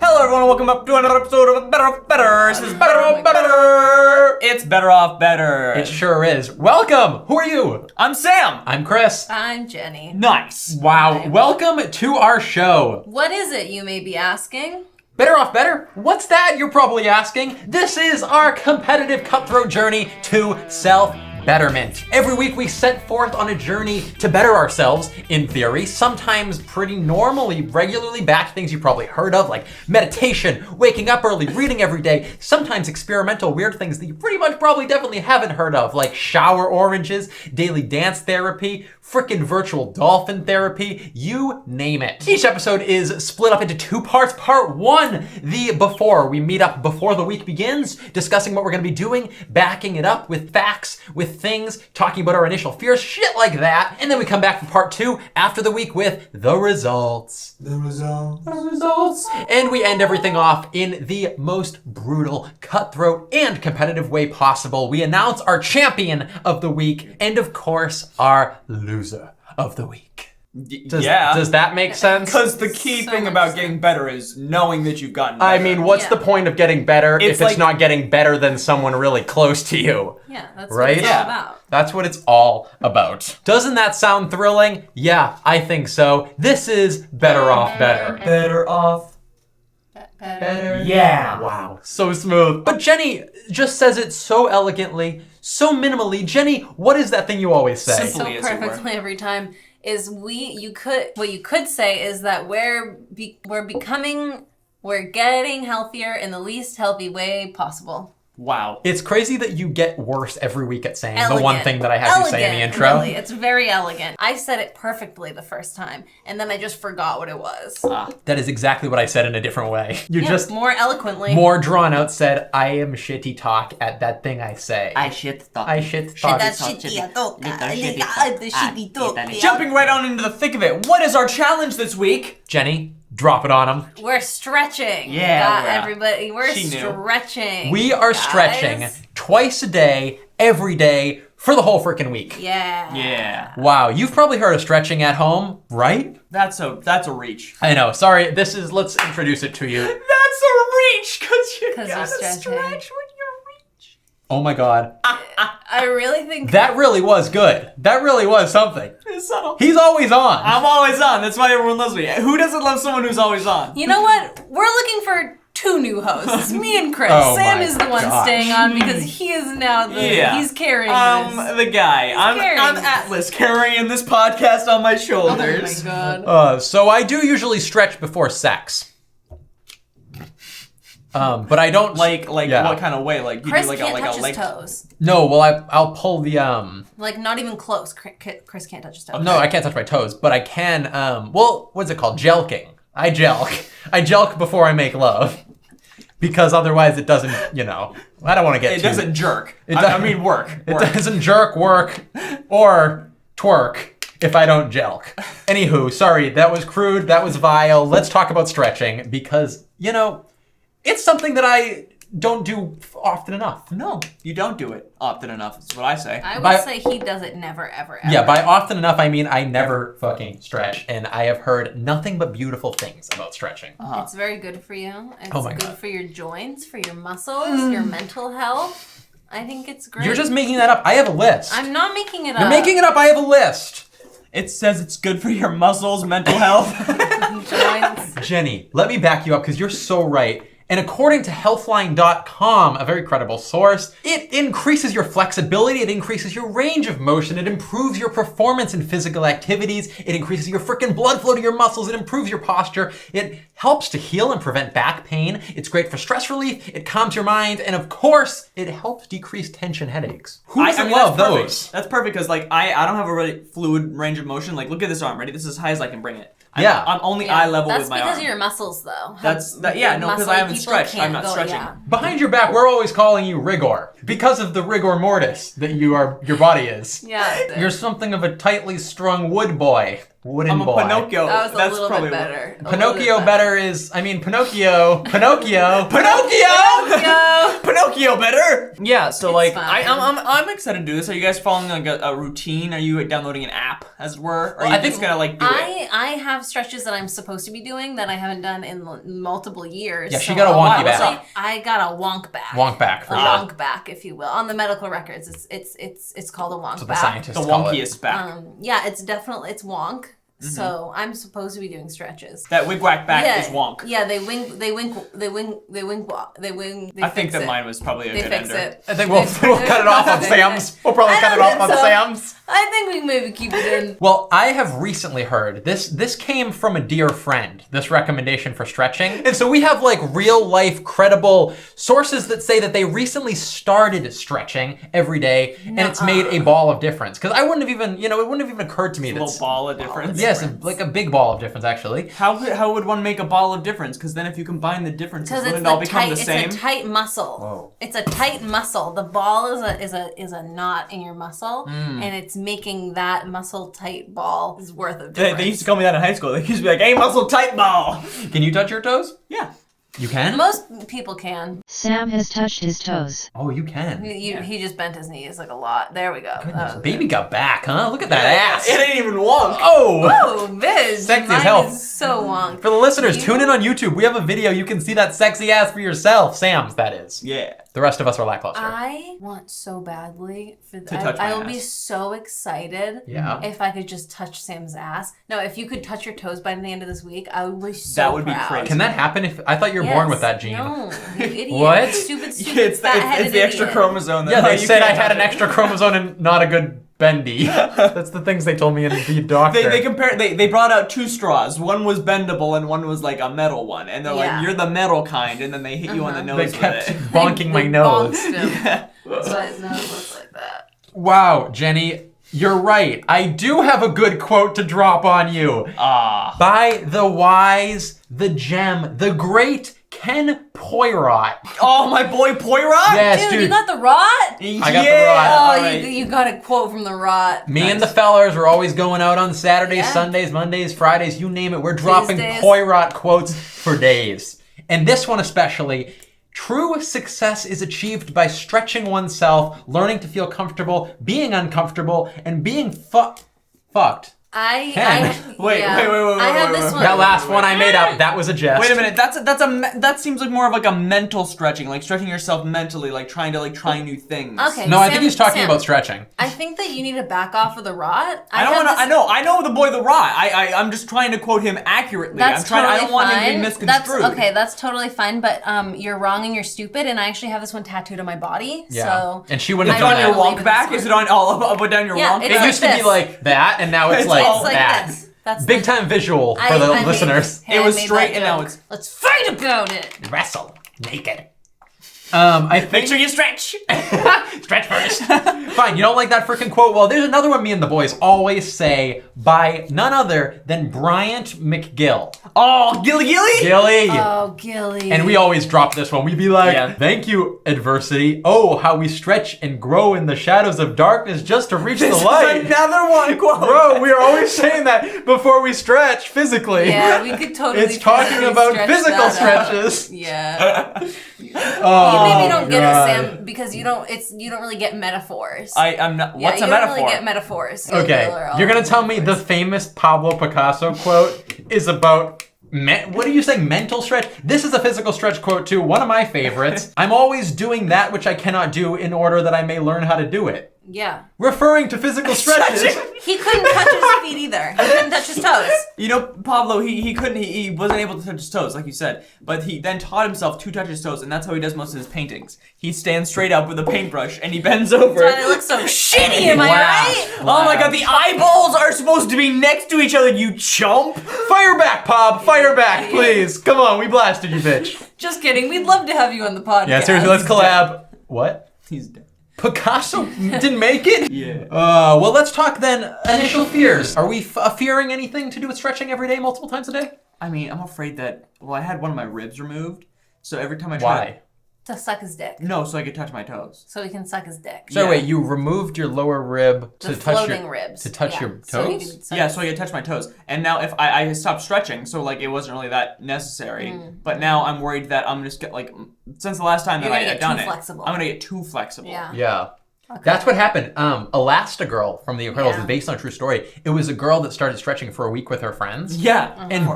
Hello everyone, welcome up to another episode of Better Off Better. This is Better Off Better. It's Better Off Better. It sure is. Welcome. Who are you? I'm Sam. I'm Chris. I'm Jenny. Nice. Wow. Welcome to our show. What is it, you may be asking? Better Off Better? What's that, you're probably asking? This is our competitive cutthroat journey to self-betterment. Every week we set forth on a journey to better ourselves, in theory, sometimes pretty normally, regularly back to things you've probably heard of, like meditation, waking up early, reading every day, sometimes experimental weird things that you pretty much probably definitely haven't heard of, like shower oranges, daily dance therapy, frickin' virtual dolphin therapy, you name it. Each episode is split up into two parts. Part one, the before. We meet up before the week begins, discussing what we're gonna be doing, backing it up with facts, with things, talking about our initial fears, shit like that. And then we come back for part two after the week with the results. The results. And we end everything off in the most brutal, cutthroat, and competitive way possible. We announce our champion of the week, and of course, our loser of the week. Does that make sense? Because the key thing about getting better is knowing that you've gotten better. I mean, what's the point of getting better if it's not getting better than someone really close to you? Yeah, that's right? what it's all about. That's what it's all about. Doesn't that sound thrilling? Yeah, I think so. This is Better Off Better. Better off. Better. Yeah. Wow, so smooth. But Jenny just says it so elegantly, so minimally. Jenny, what is that thing you always say? So perfectly every time is what you could say is that we're getting healthier in the least healthy way possible. Wow. It's crazy that you get worse every week at saying Elegant. the one thing that I have you say in the intro. Really. It's very elegant. I said it perfectly the first time, and then I just forgot what it was. That is exactly what I said in a different way. You just more eloquently. more drawn out said, I am shitty talk at that thing I say. I shit talk. I shit talk. Jumping right on into the thick of it, what is our challenge this week? Jenny, drop it on them. We're stretching. Yeah, everybody. We're She knew. stretching. We are guys. stretching twice a day, every day, for the whole freaking week. Yeah. Yeah. Wow, you've probably heard of stretching at home, right? That's a reach. I know, sorry, let's introduce it to you. That's a reach, because you 'Cause gotta you're stretching. stretch when you reach. Oh my God. I really think That really was good. That really was something. It's subtle. He's always on. I'm always on. That's why everyone loves me. Who doesn't love someone who's always on? You know what? We're looking for two new hosts. Me and Chris. Oh Sam my is the one gosh. staying on because he is now he's carrying this. The guy. carrying I'm this. Atlas carrying this podcast on my Oh shoulders. my god. So I do usually stretch before sex. But I don't yeah. What kind of way? Like you Chris do like can't a touch leg. his toes. No, well I-I'll pull the Like not even close. Chris can't touch his toes. No, I can't touch my toes, but I can well, what's it called? Jelking. I jelk. I jelk before I make love. Because otherwise it doesn't, I don't want to get It doesn't jerk. It I mean work. It doesn't jerk, work, or twerk if I don't jelk. Anywho, sorry, that was crude, that was vile. Let's talk about stretching because, it's something that I don't do often enough. No, you don't do it often enough. That's what I say. I would say he does it never, ever, ever. Yeah, by often enough, I mean I never fucking stretch, and I have heard nothing but beautiful things about stretching. It's very good for you. It's Oh my good God. for your joints, for your muscles, your mental health. I think it's great. You're just making that up. I have a list. I'm not making it up. You're making it up. I have a list. It says it's good for your muscles, mental health. Joints. Jenny, let me back you up because you're so right. And according to healthline.com, a very credible source, it increases your flexibility, it increases your range of motion, it improves your performance in physical activities, it increases your freaking blood flow to your muscles, it improves your posture, it helps to heal and prevent back pain, it's great for stress relief, it calms your mind, and of course, it helps decrease tension headaches. Who doesn't love that's those? Perfect. That's perfect because I don't have a really fluid range of motion. Like look at this arm, ready? This is as high as I can bring it. I'm only eye level with my arm. That's because of your muscles, though. Because I haven't stretched. I'm not stretching. Yeah. Behind your back, we're always calling you rigor because of the rigor mortis that your body is. Yeah. You're something of a tightly strung wood boy. wooden I'm a boy. Pinocchio. That was a That's little probably bit better. Pinocchio better is, I mean, Pinocchio. Pinocchio better. Yeah, so It's like fine. I'm excited to do this. Are you guys following like a routine? Are you downloading an app, as it were? Or are you I think just gonna like do it? I have stretches that I'm supposed to be doing that I haven't done in multiple years. Yeah, she got a wonky back. honestly, I got a wonk back. Wonk back, for A sure. wonk back, if you will. On the medical records, it's called a wonk So the back. scientists The call it. wonkiest back. Yeah, it's wonk. Mm-hmm. So I'm supposed to be doing stretches. That wig-whack back is wonk. Yeah, they wing. I think that mine was probably a They good fix ender. it. I think we'll cut it off on Sam's. We'll probably cut it off on Sam's. I think we maybe keep it in. Well, I have recently heard this came from a dear friend, this recommendation for stretching. And so we have like real life credible sources that say that they recently started stretching every day and it's made a ball of difference. Because I wouldn't have even, it wouldn't have even occurred to me A that little ball of difference. yes, like a big ball of difference actually. How would one make a ball of difference? Because then if you combine the differences, Because wouldn't it's it all become the it's same? a tight muscle. Whoa. It's a tight muscle. The ball is a knot in your muscle, and it's making that muscle tight ball is worth of difference. They used to call me that in high school. They used to be like, "Hey, muscle tight ball." Can you touch your toes? Yeah. You can? Most people can. Sam has touched his toes. Oh, you can. He just bent his knees like a lot. There we go. Goodness, baby got back, huh? Look at that ass. It ain't even wonk. Oh! Oh, Viz, Sexy as mine hell. is so wonk. For the listeners, tune in on YouTube. We have a video. You can see that sexy ass for yourself. Sam's, that is. Yeah. The rest of us are lackluster. I want so badly for To touch my I will be ass. so excited Yeah. if I could just touch Sam's ass. No, if you could touch your toes by the end of this week, I would be so That would be proud. crazy. Can that happen if I thought you were born with that gene? No, you idiot. What? Stupid, stupid, Yeah, it's fat-headed the extra idiot. chromosome. Yeah, they you said I can't had touch an it. extra chromosome and not a good bendy. That's the things they told me in the doctor. They brought out two straws. One was bendable and one was like a metal one. And they're Yeah. like, "You're the metal kind," and then they hit you on the nose They with kept it. bonking my They nose. bonked him. Yeah. That's why his nose looks like that. Wow, Jenny, you're right. I do have a good quote to drop on you. Ah. By the wise, the gem, the great Ken Poirot. Oh, my boy Poirot? Yes, Dude, dude. you got the rot? I got the rot. Oh, Alright. you got a quote from the rot. Me and the Nice. fellers are always going out on Saturdays, Yeah. Sundays, Mondays, Fridays, you name it. We're dropping Tuesdays. Poirot quotes for days. And this one especially. True success is achieved by stretching oneself, learning to feel comfortable, being uncomfortable, and being fucked. I Wait, yeah. wait, I have wait, this wait, one. That last one I made up, that was a jest. Wait a minute. That seems like more of like a mental stretching, like stretching yourself mentally, like trying to try new things. Okay. No, I Sam- think he's talking Sam, about stretching. I think that you need to back off of the rot. I don't have want to. this- I know the boy the rot. I'm just trying to quote him accurately. That's I'm trying. totally I don't want fine. him to be misconstrued. That's okay. That's totally fine. But you're wrong and you're stupid. And I actually have this one tattooed on my body. Yeah. So And she wouldn't Is have it done on your that. believe wonk in back? this Is it on all up and down your Yeah, wonk? it's It like used to be this. like that, and now it's It's like all- it's like that. this. That's Big time visual for I the made- listeners. hey, It I was made straight that and now joke. it's- Let's fight about it. Wrestle naked. I Make think sure you stretch. stretch first. Fine, you don't like that freaking quote? Well, there's another one me and the boys always say by none other than Bryant McGill. Oh, Gilly. Gilly! Oh, Gilly. And we always drop this one. We'd be like, Yeah. thank you, adversity. Oh, how we stretch and grow in the shadows of darkness just to reach This the light. is another one quote. Bro, we are always saying that before we stretch physically. Yeah, we could totally. It's talking physically about stretch physical that out. stretches. Yeah. Oh, You maybe don't get God. it, Sam, because you don't really get metaphors. I'm not. Yeah, What's you a don't metaphor? really get metaphors. Okay, They're all you're gonna tell me the metaphors. famous Pablo Picasso quote is about what are you saying? Mental stretch? This is a physical stretch quote too. One of my favorites. I'm always doing that which I cannot do in order that I may learn how to do it. Yeah. Referring to physical stretches. He couldn't touch his feet either. He couldn't touch his toes. You know, Pablo, he couldn't, he wasn't able to touch his toes, like you said, but he then taught himself to touch his toes, and that's how he does most of his paintings. He stands straight up with a paintbrush, and he bends over. But it looks so shitty, am I right? Oh my god, the eyeballs are supposed to be next to each other, you chump! Fire back, Pob. Fire back, please. Come on, we blasted you, bitch. Just kidding. We'd love to have you on the podcast. Yeah, seriously, let's collab. What? He's dead. Picasso didn't make it? Yeah. Well, let's talk then. Initial fears. Are we fearing anything to do with stretching every day, multiple times a day? I mean, I'm afraid that, well, I had one of my ribs removed, so every time I try... Why? To suck his dick. No, so I could touch my toes. So he can suck his dick. So Yeah. wait, you removed your lower rib The to touch floating your ribs. to touch Yeah. your So he toes? could suck Yeah, his- so I could touch my toes. And now if I stopped stretching, so like it wasn't really that necessary. But now I'm worried that I'm just get like since the last time You're that I gonna had get done too it, flexible. I'm gonna get too flexible. Yeah. Yeah. Okay. That's what happened. Elastigirl from The Incredibles Yeah. is based on a true story. It was a girl that started stretching for a week with her friends. Yeah. And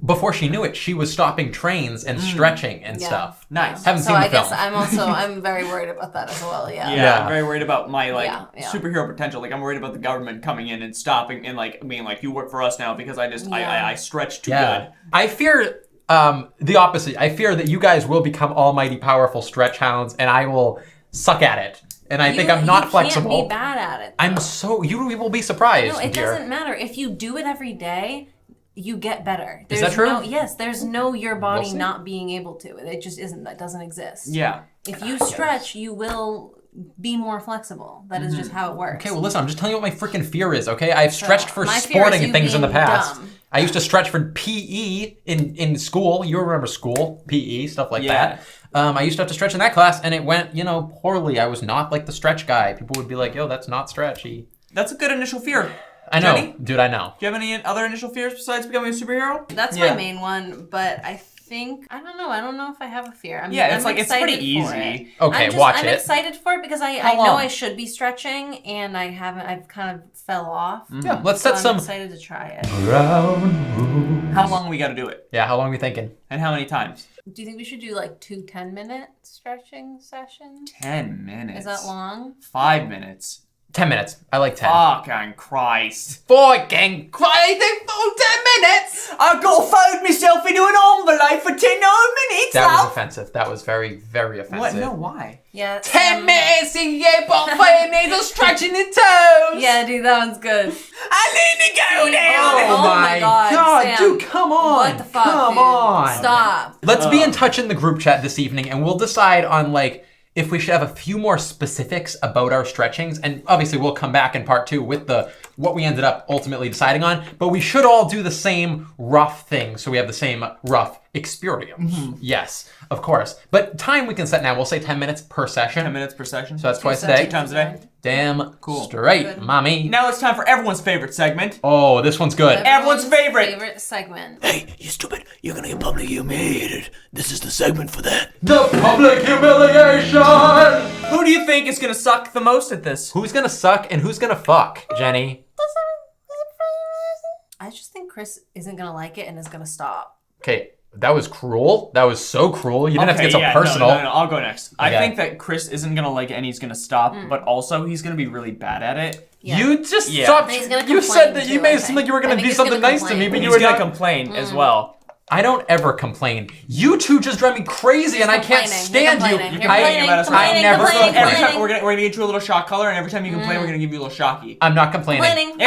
before she knew it, she was stopping trains and stretching and Yeah. stuff. Nice. Haven't So seen the I guess film. I'm very worried about that as well. Yeah. Yeah, I'm very worried about my Yeah. superhero potential. Like I'm worried about the government coming in and stopping and like being like, you work for us now because I stretch too Yeah. good. I fear the opposite. I fear that you guys will become almighty powerful stretch hounds and I will suck at it. And I think I'm not flexible. You can't be bad at it. You will be surprised, No, it dear. doesn't matter. If you do it every day, you get better. Is that true? Yes, there's no your body We'll see. not being able to. It just isn't. That doesn't exist. Yeah. If you stretch, you will be more flexible. That is just how it works. Okay, well listen, I'm just telling you what my freaking fear is, okay? I've stretched for my fear sporting is and you things in the being past. dumb. I used to stretch for PE in school. You remember school, PE, stuff like Yeah. that. I used to have to stretch in that class and it went, poorly. I was not like the stretch guy. People would be like, yo, that's not stretchy. That's a good initial fear. I know, Jenny? dude, I know. Do you have any other initial fears besides becoming a superhero? That's Yeah. my main one, but I think I don't know if I have a fear. I'm Yeah, it's I'm like it's excited pretty for it. easy. Okay, I'm watch it. excited for it because I How know long? I should be stretching and I haven't. I've kind of fell off. Yeah, let's So set I'm some. excited to try it. How long we got to do it, Yeah, how long are we thinking? and how many times? Do you think we should do like 2 10-minute stretching sessions? 10 minutes. Is that long? 5 minutes. 10 minutes. I like 10. Fucking Christ. Fucking crazy for 10 minutes! I got to fold myself into an envelope for 10 more minutes, That was love. offensive. That was very, very offensive. What? No, why? Yeah. 10 minutes and yeah, but 5 minutes of stretching the toes! Yeah, dude, that one's good. I need to go now. Oh, my God, Sam. dude, come on. What the fuck? Come dude? on. Stop. Let's be in touch in the group chat this evening and we'll decide on if we should have a few more specifics about our stretchings, and obviously we'll come back in part 2 with what we ended up ultimately deciding on, but we should all do the same rough thing so we have the same rough experience. Yes, of course. But time we can set now, we'll say 10 minutes per session. 10 minutes per session. So that's twice a sessions. day. 2 times a day. Damn Cool. straight, Good. mommy. Now it's time for everyone's favorite segment. Oh, this one's good. Everyone's favorite. Favorite segment. Hey, you stupid. You're gonna get publicly humiliated. This is the segment for that. The public humiliation! Who do you think is going to suck the most at this? Who's gonna suck and who's gonna fuck, Jenny? I just think Chris isn't gonna like it and is gonna stop. Okay, that was cruel. That was so cruel. You didn't have to get so yeah, personal. No, I'll go next. I Okay. think that Chris isn't going to like it and he's going to stop, but also he's going to be really bad at it. Yeah. You just Yeah. stopped. He's gonna You complain said that you too, made I it seem like you were think. gonna I think do he's something gonna nice to me, complain. but you He's were going to not. complain as well. I don't ever complain. You two just drive me crazy, and I can't complaining. stand You're you. complaining. You're You're complaining about us. I never Every complain. time we're gonna get you a little shock color, and every time you complain, we're gonna give you a little shocky. I'm not complaining. Complaining.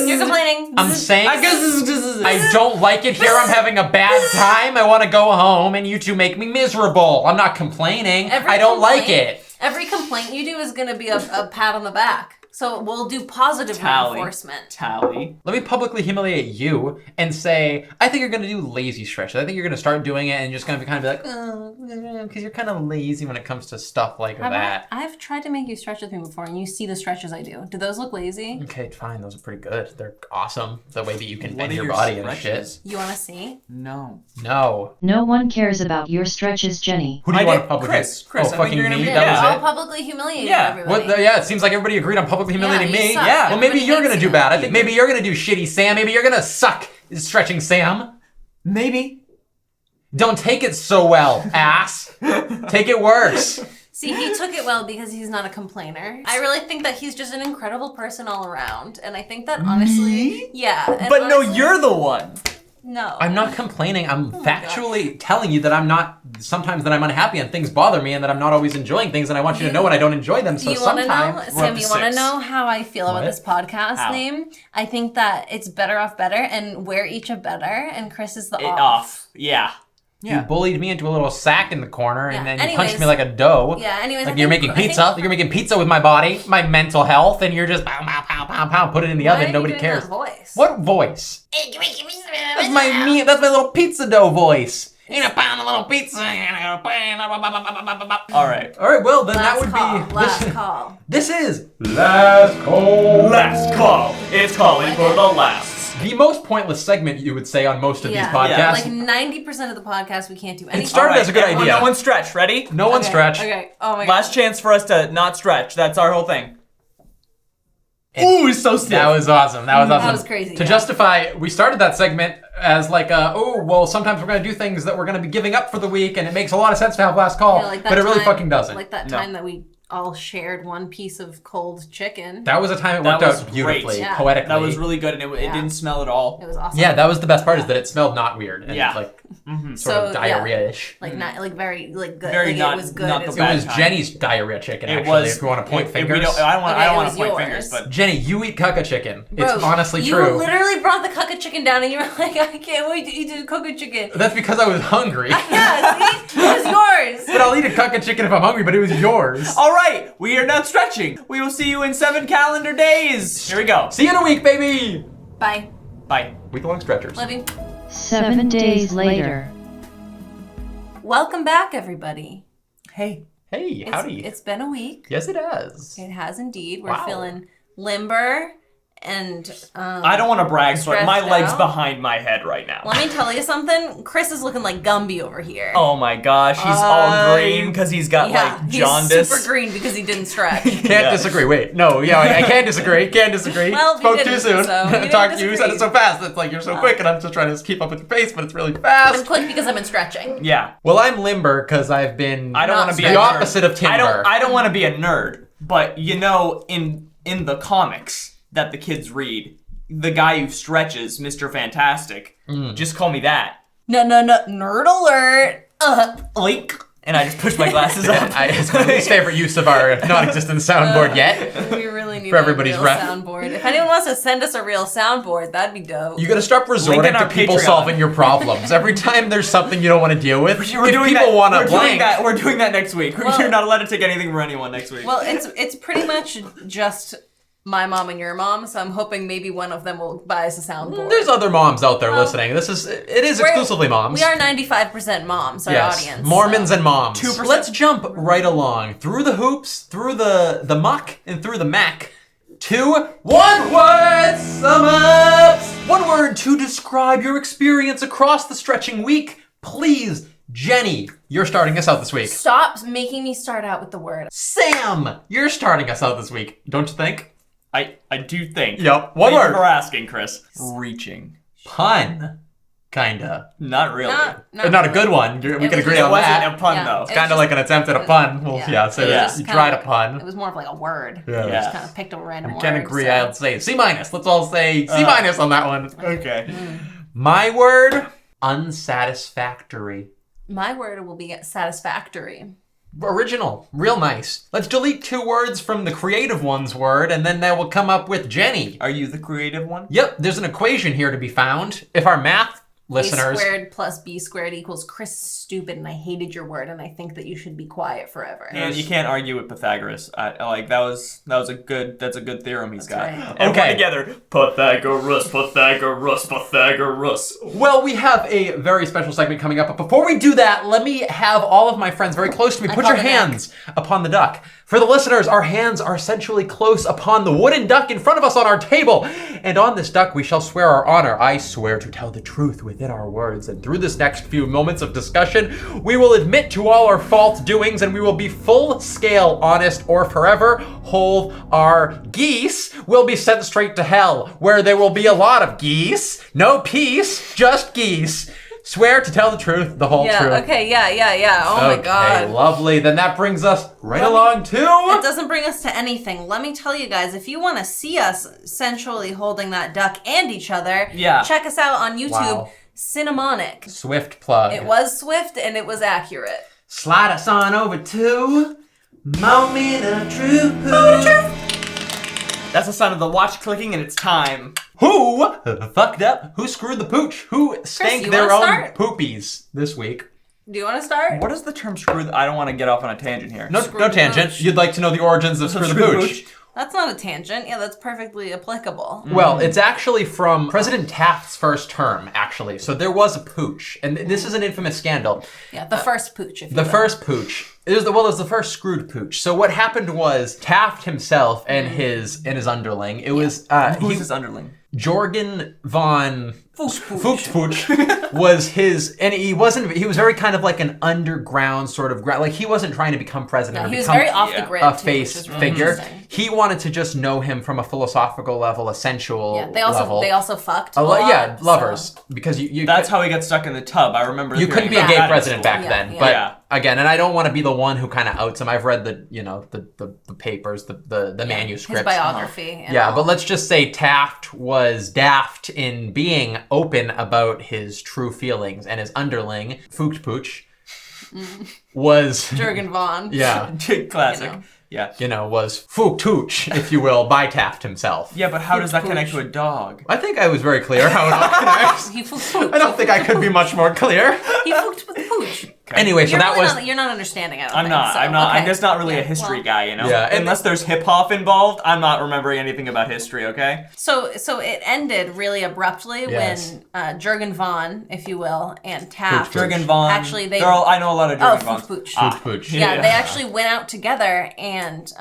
You're complaining. I'm saying I I don't like it here. I'm having a bad time. I want to go home, and you two make me miserable. I'm not complaining. I don't like it. Every complaint you do is gonna be a pat on the back. So we'll do positive reinforcement. Tally. Let me publicly humiliate you and say, I think you're going to do lazy stretches. I think you're going to start doing it and you're just going to kind of be like, oh, because you're kind of lazy when it comes to stuff like that. I've tried to make you stretch with me before, and you see the stretches I do. Do those look lazy? Okay, fine. Those are pretty good. They're awesome. The way that you can What bend are your your body and stretches? shit. You want to see? No. No. No one cares about your stretches, Jenny. Who do I you want did- to publicly? Chris, oh, I think fucking you're gonna me? be- That yeah. was I'll it? publicly humiliate Yeah. everybody. Yeah, it seems like everybody agreed on publicly humiliating you me. suck. Yeah. Well, maybe Everybody you're going to hates do you. bad. I think maybe you're going to do shitty, Sam. Maybe you're going to suck, stretching Sam. Maybe. Don't take it so well, ass. Take it worse. See, he took it well because he's not a complainer. I really think that he's just an incredible person all around, and I think that honestly, yeah. and But no, honestly- you're the one. no. I'm not complaining. I'm Oh factually telling you that I'm not, sometimes that I'm unhappy and things bother me and that I'm not always enjoying things and I want you to know when I don't enjoy them. So You want to know, sometimes. Sam? to You want to 6. know how I feel about What? this podcast How? name? I think that it's better off better, and we're each a better, and Chris is the It off. off. Yeah. You bullied me into a little sack in the corner and Yeah, then you punched anyways. me like a dough. Yeah. Anyways, Like I you're think- making I think- pizza. You're making pizza with my body, my mental health, and you're just pow, pow, pow, pow, pow, put it in the Why are oven. you Nobody doing cares. that voice? What voice? Hey, give me That's my little pizza dough voice. Eat a pound of little pizza. All right. All right, well, then that Last would call. be... Last call. This is Last Call. Last call. It's calling for the lasts. The most pointless segment, you would say, on most of these Yeah. podcasts. Like 90% of the podcast, we can't do anything. It started as a good everyone, idea. No one stretch. Ready? No one stretch. Okay. Oh my god. Last chance for us to not stretch. That's our whole thing. Ooh, it's so stiff. That was awesome. That was awesome. That was crazy, To yeah. justify, we started that segment as like, sometimes we're going to do things that we're going to be giving up for the week, and it makes a lot of sense to have last call, Yeah, like that but it really time- fucking doesn't. Like that time that we all shared one piece of cold chicken. That was a time it That worked was out beautifully, great. Yeah. poetically. That was really good, and it didn't smell at all. It was awesome. Yeah, that was the best part, is that it smelled not weird. And Yeah. like, sort So, of yeah. diarrhea-ish. Like not like very like good. Very like not- it was good. not the It's It bad was kind. Jenny's diarrhea chicken, It actually, was. if you want to point we fingers. don't, I don't want. Okay, I don't it want was to point yours. fingers, but Jenny, you eat cucka chicken. Bro, It's honestly you true. literally brought the cucka chicken down and you were like, I can't wait to eat the cucka chicken. That's because I was hungry. Yeah, see? It was yours. But I'll eat a cucka chicken if I'm hungry, but it was yours. all right, we are not stretching. We will see you in 7 calendar days. Here we go. See you in a week, baby! Bye. Bye. Week-long stretchers. Love you. 7 days later. Welcome back, everybody. Hey. Hey, howdy. It's been a week. Yes, it has. It has indeed. We're Wow. feeling limber and I don't want to brag, but my stressed leg's out. behind my head right now. Let me tell you something. Chris is looking like Gumby over here. Oh my gosh, he's all green because he's got yeah, like jaundice. he's super green because he didn't stretch. Can't Yeah. disagree. Wait, no, yeah, I can't disagree. Can't disagree. Well, you Spoke too didn't, soon. so you didn't Talked to you, said disagree. it so fast. It's like you're so quick, and I'm just trying to keep up with your pace, but it's really fast. I'm quick because I've been stretching. Yeah. Well, I'm limber because I've been. I don't Not want to be stretching. a The nerd. opposite of timber. I don't want to be a nerd, but you know, in the comics that the kids read, the guy who stretches, Mr. Fantastic, just call me that. No, nerd alert. Oink. And I just push my glasses up. It's my least favorite use of our non-existent soundboard yet. We really need For a everybody's real ref. soundboard. If anyone wants to send us a real soundboard, that'd be dope. You gotta stop resorting Link in to our people Patreon. solving your problems. Every time there's something you don't want to deal with, if We're doing people that, want to we're doing blank. that. We're doing that next week. Well- You're not allowed to take anything from anyone next week. Well, it's pretty much just my mom and your mom, so I'm hoping maybe one of them will buy us a soundboard. There's other moms out there listening. It is We're- exclusively moms. We are 95% moms, our Yes, audience. Mormons so. and moms. 2%. Let's jump right along through the hoops, through the muck, and through the mac to one word sum ups. One word to describe your experience across the stretching week. Please, Jenny, you're starting us out this week. Stop making me start out with the word. Sam, you're starting us out this week, don't you think? I do think. Yep. One Thank you word. for asking, Chris. Reaching. Pun, kinda. Not really. Not a good one. We can was agree just- on It wasn't that. a pun Yeah. though. It was Kind of like an attempt at a pun. Well, yeah, so It was Yeah. just you kinda- tried a pun. It was more of like a word. Yeah. Yeah. Just kind of picked a random word. Can't agree. so- I'll say C minus. Let's all say C minus on that one. Okay. My word, unsatisfactory. My word will be satisfactory. Original, real nice. Let's delete 2 words from the creative one's word, and then that will come up with Jenny. Are you the creative one? Yep, there's an equation here to be found. If our math listeners, A squared plus B squared equals Chris is stupid, and I hated your word, and I think that you should be quiet forever. And you can't argue with Pythagoras. I like that's a good theorem he's got. right. And Okay. we're together. Pythagoras, Pythagoras, Pythagoras. well, we have a very special segment coming up, but before we do that, let me have all of my friends very close to me. Put call your the hands upon the duck. For the listeners, our hands are sensually close upon the wooden duck in front of us on our table. And on this duck, we shall swear our honor. I swear to tell the truth within our words. And through this next few moments of discussion, we will admit to all our false doings, and we will be full-scale honest, or forever hold our geese will be sent straight to hell, where there will be a lot of geese. No peace, just geese. Swear to tell the truth, the whole Yeah, truth. okay, yeah. Oh my Okay, god. lovely. Then that brings us right along It to... doesn't bring us to anything. Let me tell you guys, if you want to see us sensually holding that duck and each other, Yeah. check us out on YouTube, Wow. Cinemonic. Swift plug. It was swift and it was accurate. Slide us on over to... Moment of Truth. That's the sound of the watch clicking, and it's time. Who fucked up? Who screwed the pooch? Who stank you their wanna own start? poopies this week? Do you want to start? What is the term screw? I don't want to get off on a tangent here. No Screw the tangent. pooch. You'd like to know the origins of screw the Screw the pooch. pooch. That's not a tangent. Yeah, that's perfectly applicable. Well, it's actually from President Taft's first term, actually. So there was a pooch, and this is an infamous scandal. Yeah, the first pooch, if you The will. first pooch. It was the first screwed pooch. So what happened was Taft himself and his underling. It was Who's his underling? Jorgen von Fuchspooch was his, and he was very kind of like an underground sort of, like he wasn't trying to become president or He was become very off the grid, a too, face which is really figure. interesting. He wanted to just know him from a philosophical level, a sensual Yeah, level. they also fucked. Yeah, so- lovers. Because you That's how he got stuck in the tub. I remember. you couldn't be a hearing gay that in president school. back Yeah, then, yeah. but Yeah. again, and I don't want to be the one who kind of outs him. I've read the papers, the manuscripts. His biography. and Yeah, all. but let's just say Taft was daft in being open about his true feelings, and his underling, Fuchspooch, was Jurgen Von. yeah, Classic. You know. Yeah. Was Fuchspooch, if you will, by Taft himself. Yeah, but how does that connect to a dog? I think I was very clear how it all connects. He fooked. I don't think I could be much more clear. He fooked with the pooch. Anyway, so You're, that really was not, you're not understanding it. I'm not. I'm Okay. just not really Yeah, a history well, guy, you know. Yeah, and- Unless there's hip hop involved, I'm not remembering anything about history. Okay. So it ended really abruptly Yes. when Jurgen Von, if you will, and Taft. Fuchspooch. Jurgen Von. Actually, they. I know a lot of Oh, Jurgen Von. Fuchspooch. Fuchspooch. Yeah, they actually went out together and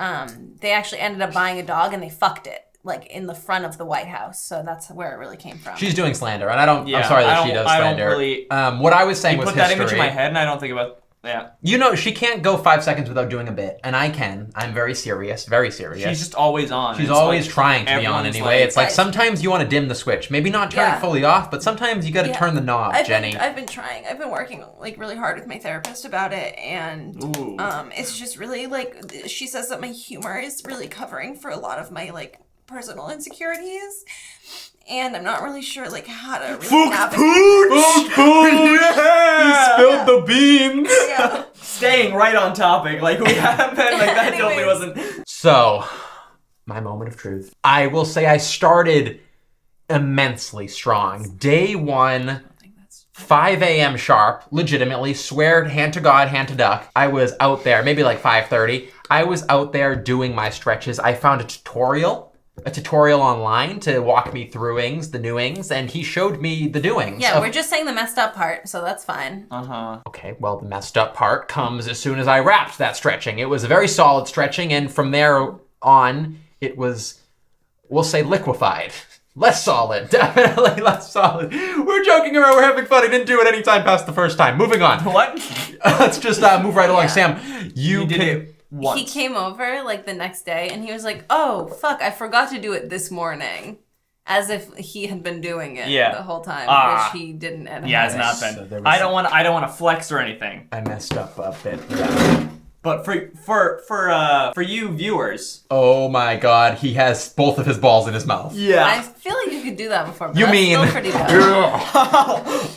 they actually ended up buying a dog and they fucked it, like in the front of the White House. So that's where it really came from. She's doing slander, and I'm Yeah, sorry that I she don't- does I don't slander. really- What I was saying You was put that history. image in my head, and I don't think about. Yeah. You know, she can't go 5 seconds without doing a bit, and I can. I'm very serious, very serious. She's just always on. She's It's always like trying to be on everyone's anyway. like- It's like sometimes you want to dim the switch. Maybe not turn Yeah. it fully off, but sometimes you got to Yeah. turn the knob, Jenny. I've been trying. I've been working like really hard with my therapist about it, and Ooh. it's just really like she says that my humor is really covering for a lot of my like personal insecurities, and I'm not really sure like how to really navigate. He spilled the beans. Yeah. Staying right on topic, like we have been. Like that totally Anyways. wasn't. So, my moment of truth. I will say I started immensely strong. Day one, 5 a.m. sharp, legitimately, swear hand to God, hand to duck. I was out there, maybe like 5:30. I was out there doing my stretches. I found a tutorial online to walk me through the doings, and he showed me the doings. Yeah, of- we're just saying the messed up part, so that's fine. Okay, well, the messed up part comes as soon as I wrapped that stretching. It was a very solid stretching, and from there on, it was, we'll say, liquefied. Less solid, definitely less solid. We're joking around, we're having fun. I didn't do it any time past the first time. Moving on. What? Let's just move right along. Yeah. Sam, You did it once. He came over like the next day and he was like, "Oh fuck, I forgot to do it this morning," as if he had been doing it Yeah. the whole time, Ah. which he didn't. End up Yeah, it's doing. not So there been. was I don't want to flex or anything. I messed up a bit. Yeah. But for you viewers. Oh my God, he has both of his balls in his mouth. I Yeah. feel like you could do that before. But You that's mean? still pretty dope. Ugh.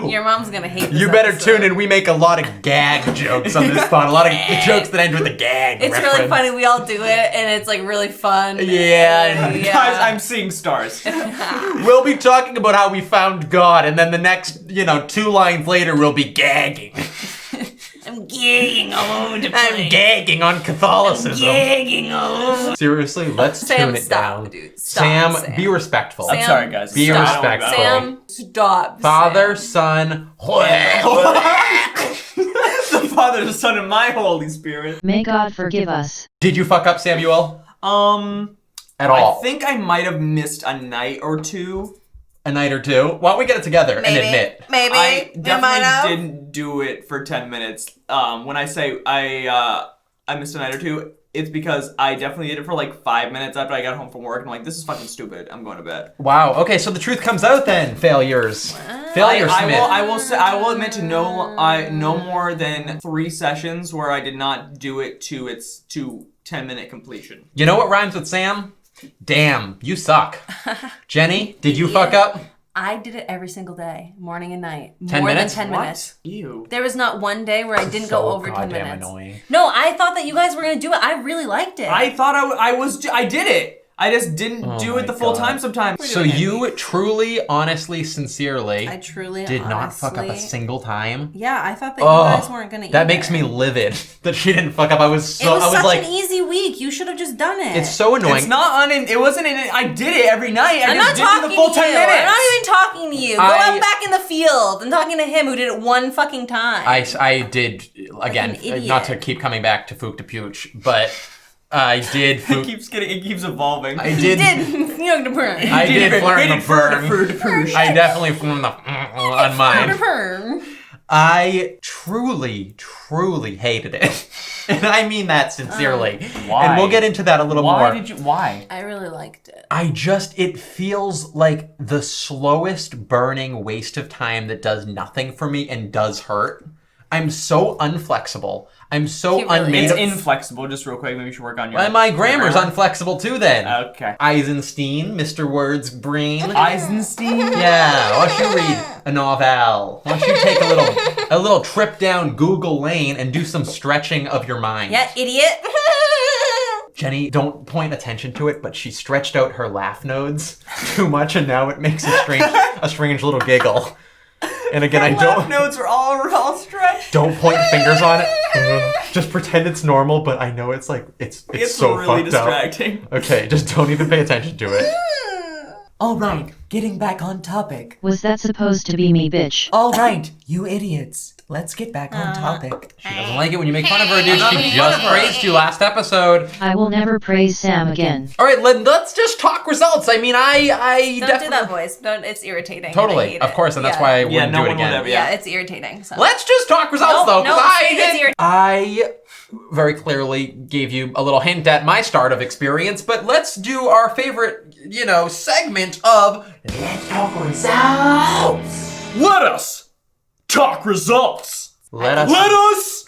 Your mom's gonna hate this You better episode. tune in. We make a lot of gag jokes on this pod. A lot of jokes that end with a gag. It's reference. really funny. We all do it, and it's like really fun. Yeah, and Guys, I'm seeing stars. We'll be talking about how we found God, and then the next, 2 lines later, we'll be gagging. I'm gagging all over the place. I'm gagging on Catholicism. Gagging all over. Seriously, let's Sam, tune it stop, down. dude. Stop, Sam, Sam. be respectful. I'm Sam, sorry, guys. Be Stop. respectful. Sam, stop. Father, Sam. Son, The Father, the Son, and my Holy Spirit. May God forgive us. Did you fuck up, Samuel? At all? I think I might have missed a night or two. A night or two? Why don't we get it together and admit? Maybe. I You might have. definitely didn't do it for 10 minutes. When I say I missed a night or two, it's because I definitely did it for like 5 minutes after I got home from work, and I'm like, this is fucking stupid. I'm going to bed. Wow. Okay, so the truth comes out then. Failures. Failure, Smith. I will admit to no more than 3 sessions where I did not do it to its 10-minute completion. You know what rhymes with Sam? Damn, you suck. Jenny, did you fuck up? I did it every single day, morning and night. 10 More minutes? than 10 minutes. Ew. There was not one day where I didn't So go over 10 goddamn minutes. annoying. No, I thought that you guys were gonna do it. I really liked it. I thought I did it. I just didn't do it the full time sometimes. So you truly, honestly, sincerely I truly did not fuck up a honestly- single time. Yeah, I thought that you guys weren't gonna. That makes me livid that she didn't fuck up. I was It was such like, an easy week. You should have just done it. it's so annoying. It's not it wasn't I did it every night. I I'm just not did it talking the full to 10 you. minutes. I'm not even talking to you. Go I- out back in the field. I'm talking to him who did it one fucking time. I did, again, Like an idiot. not to keep coming back to Fook to Pooch, but I did It keeps evolving. I He did. did. You know, burn. I did learn the burn. burn. I definitely learned the on mine. Burn. I truly, truly hated it. And I mean that sincerely. Why? And we'll get into that a little more. Why? I really liked it. It feels like the slowest burning waste of time that does nothing for me and does hurt. I'm so unflexible. I'm so He really unmade It's of... inflexible. Just real quick, maybe you should work on your... My grammar's unflexible too then. Okay. Eisenstein, Mr. Word's brain. Eisenstein? Yeah, why don't you read a novel? Why don't you take a little trip down Google Lane and do some stretching of your mind? Yeah, idiot. Jenny, don't point attention to it, but she stretched out her laugh nodes too much, and now it makes a strange little giggle. And again, I Laugh don't notes are all stretched. don't point fingers on it. Just pretend it's normal, but I know it's like it's so really fucked distracting. up. Okay, just don't even pay attention to it. All right, getting back on topic. Was that supposed to be me, bitch? All right, you idiots. Let's get back on topic. She doesn't like it when you make fun of her, dude. She just praised you last episode. I will never praise Sam again. All right, let's just talk results. I mean, I Don't do that voice. Don't. It's irritating. Totally, I hate of it. course, and that's Yeah. why I Yeah, wouldn't no do it one will again. ever- Yeah, it's irritating. So. Let's just talk results, though, because it's irritating. I very clearly gave you a little hint at my start of experience, but let's do our favorite, segment of Let's Talk Results. Let us talk results. Let us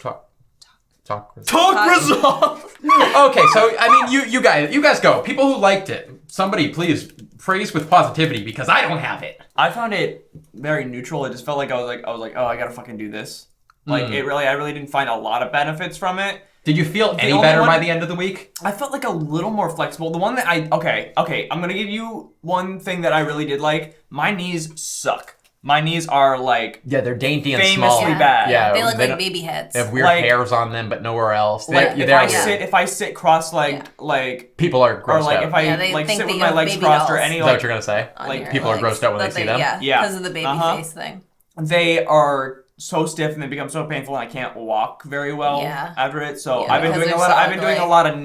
talk results. Talk results. Okay, so I mean, you guys go. People who liked it, somebody please praise with positivity because I don't have it. I found it very neutral. It just felt like I was like, oh, I gotta fucking do this. Like I really didn't find a lot of benefits from it. Did you feel any only better one- by the end of the week? I felt like a little more flexible. The one that okay, I'm gonna give you one thing that I really did like. My knees suck. My knees are like Yeah, they're dainty and small. famously bad. Yeah, They look they like don't- baby heads. They have weird Like- hairs on them, but nowhere else. Like They're if I sit cross-legged, like people are grossed or like out. if I Yeah, they like think sit that with you my have legs baby crossed or dolls. any Is that like what you're gonna say? On like, your people are legs, grossed out when that they see them? Yeah, Yeah. because of the baby Uh-huh. face thing. they are so stiff and they become so painful and I can't walk very well Yeah. after it. So Yeah, I've been because doing a they're lot. so I've been doing a ugly. lot of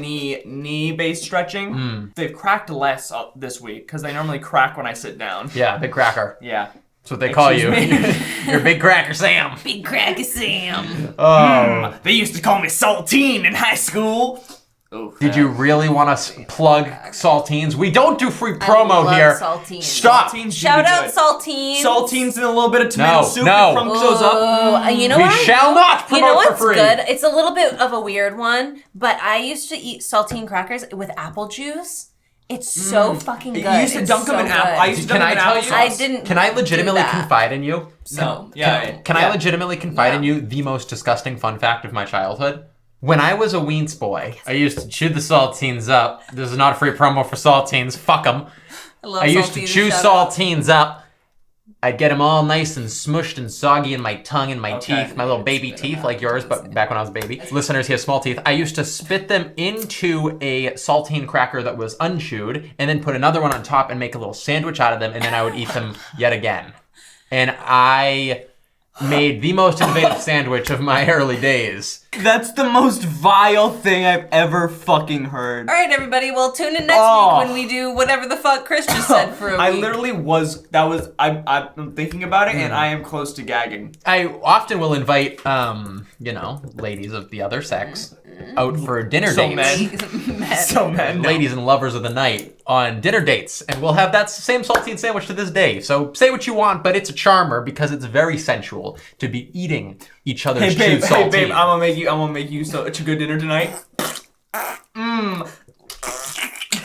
knee-based stretching. They've cracked less this week because they normally crack when I sit down. Yeah, big cracker. Yeah. That's what they call you. Excuse You're Big Cracker Sam. Big crack of Sam. Oh. They used to call me Saltine in high school. Oof. Did you really want us plug saltines? We don't do free promo love here. saltines. Stop. Saltines do Shout be out good. saltines. Saltines and a little bit of tomato No, soup. no. And crunk those up. Oh, you know We what? shall not You know promote for what's free. good? It's a little bit of a weird one, but I used to eat saltine crackers with apple juice. It's so fucking good. You used to It's dunk them so in apple. good. I used to Can dunk I them in tell you- applesauce. I didn't. Can I legitimately do that. confide in you? No. Yeah. Can I yeah. legitimately confide in you the most disgusting fun fact of my childhood? When I was a weens boy, I used to chew the saltines up. This is not a free promo for saltines. Fuck them. love I used to saltines, chew shout out. saltines up. I'd get them all nice and smushed and soggy in my tongue and my Okay. teeth, my little baby teeth like yours, but back when I was a baby. Listeners, he has small teeth. I used to spit them into a saltine cracker that was unchewed and then put another one on top and make a little sandwich out of them, and then I would eat them yet again. And I made the most innovative sandwich of my early days. That's the most vile thing I've ever fucking heard. All right, everybody. Well, tune in next Oh. week when we do whatever the fuck Chris just said for a week. I literally was. I'm thinking about it, and I am close to gagging. I often will invite, ladies of the other sex out for dinner So dates. men. So men. no. Ladies and lovers of the night on dinner dates, and we'll have that same saltine sandwich to this day. So say what you want, but it's a charmer because it's very sensual to be eating each other's chewed saltine. Hey babe, I'm gonna make you such a good dinner tonight.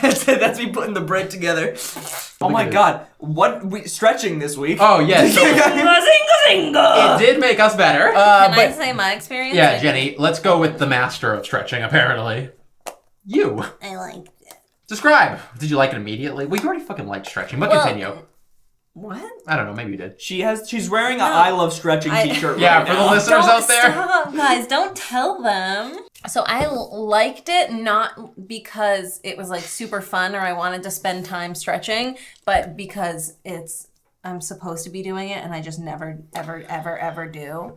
That's me putting the bread together. Oh my god, what we stretching this week? Oh yeah, so Zinga! it did make us better. Can I But say my experience? yeah, Jenny, let's go with the master of stretching. Apparently, you. I liked it. Describe. Did you like it immediately? Well, you already fucking liked stretching, but continue. What? I don't know, maybe you did. She's wearing a I love stretching t-shirt Yeah, right for now. the listeners out there. Stop, guys, don't tell them. So I liked it not because it was like super fun or I wanted to spend time stretching, but because I'm supposed to be doing it and I just never, ever do.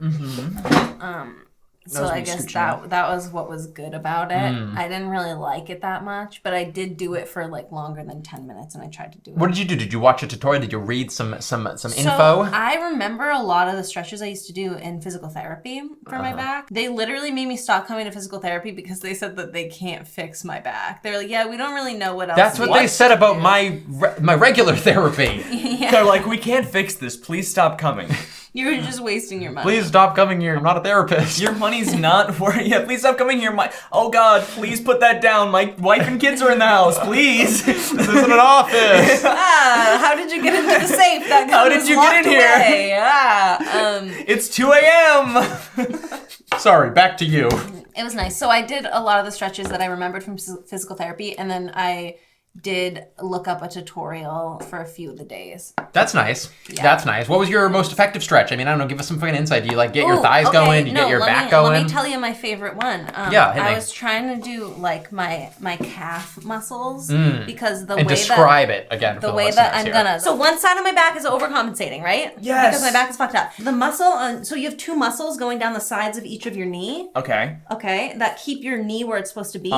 So I guess that was what was good about it. I didn't really like it that much, but I did do it for like longer than 10 minutes and I tried to do it. What did you do? Did you watch a tutorial? Did you read some info? So I remember a lot of the stretches I used to do in physical therapy for my back. They literally made me stop coming to physical therapy because they said that they can't fix my back. They're like, yeah, we don't really know what else. That's what they said about my regular therapy. They're like, we can't fix this. Please stop coming. You're just wasting your money. Please stop coming here. I'm not a therapist. Your money's not worth. Yeah, please stop coming here. Oh God, please put that down. My wife and kids are in the house. Please. This isn't an office. How did you get into the safe? That How did you get in here? It's 2 a.m. Sorry, back to you. It was nice. So I did a lot of the stretches that I remembered from physical therapy, and then I did look up a tutorial for a few of the days. That's nice. Yeah. That's nice. What was your most effective stretch? I mean, I don't know. Give us some fucking insight. Do you like get your thighs going? Do you get your back going? Let me tell you my favorite one. Yeah, hit me. I was trying to do like my calf muscles because the And way describe it again for the the way that listeners I'm here. gonna. So one side of my back is overcompensating, right? Yes. Because my back is fucked up. The muscle. So you have two muscles going down the sides of each of your knee. Okay. Okay, that keep your knee where it's supposed to be.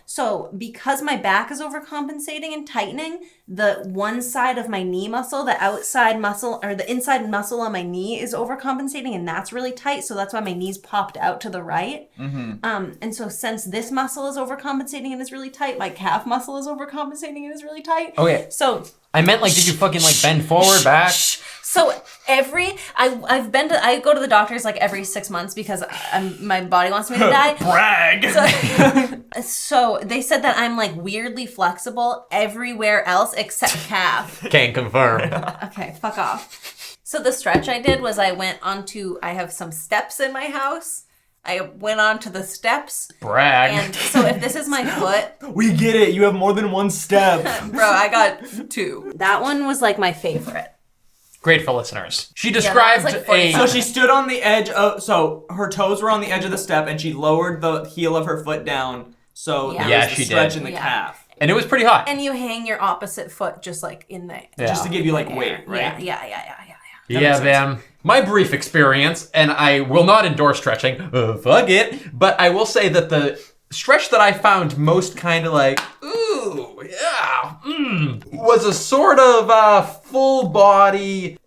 So because my back is overcompensating and tightening, the one side of my knee muscle, the outside muscle or the inside muscle on my knee is overcompensating, and that's really tight. So that's why my knees popped out to the right. And so since this muscle is overcompensating and is really tight, my calf muscle is overcompensating and is really tight. Okay. So I meant like, did you fucking like bend forward, back? So I go to the doctors like every 6 months because my body wants me to die. Brag. So they said that I'm like weirdly flexible everywhere else except calf. Can't confirm. Okay, fuck off. So the stretch I did was I have some steps in my house. I went onto the steps. Brag. And so if this is my foot. We get it. You have more than one step. Bro, I got 2. That one was like my favorite. Grateful listeners. She that was, described like, 45. So she stood on the edge of, so her toes were on the edge of the step and she lowered the heel of her foot down. So Yeah. there was Yeah, the she stretch did. in the Yeah. calf. And it was pretty hot. And you hang your opposite foot just like in the Just to give you like weight, right? Yeah. Yeah, man. My brief experience, and I will not endorse stretching, fuck it, but I will say that the stretch that I found most kind of like, ooh, yeah, was a sort of full body,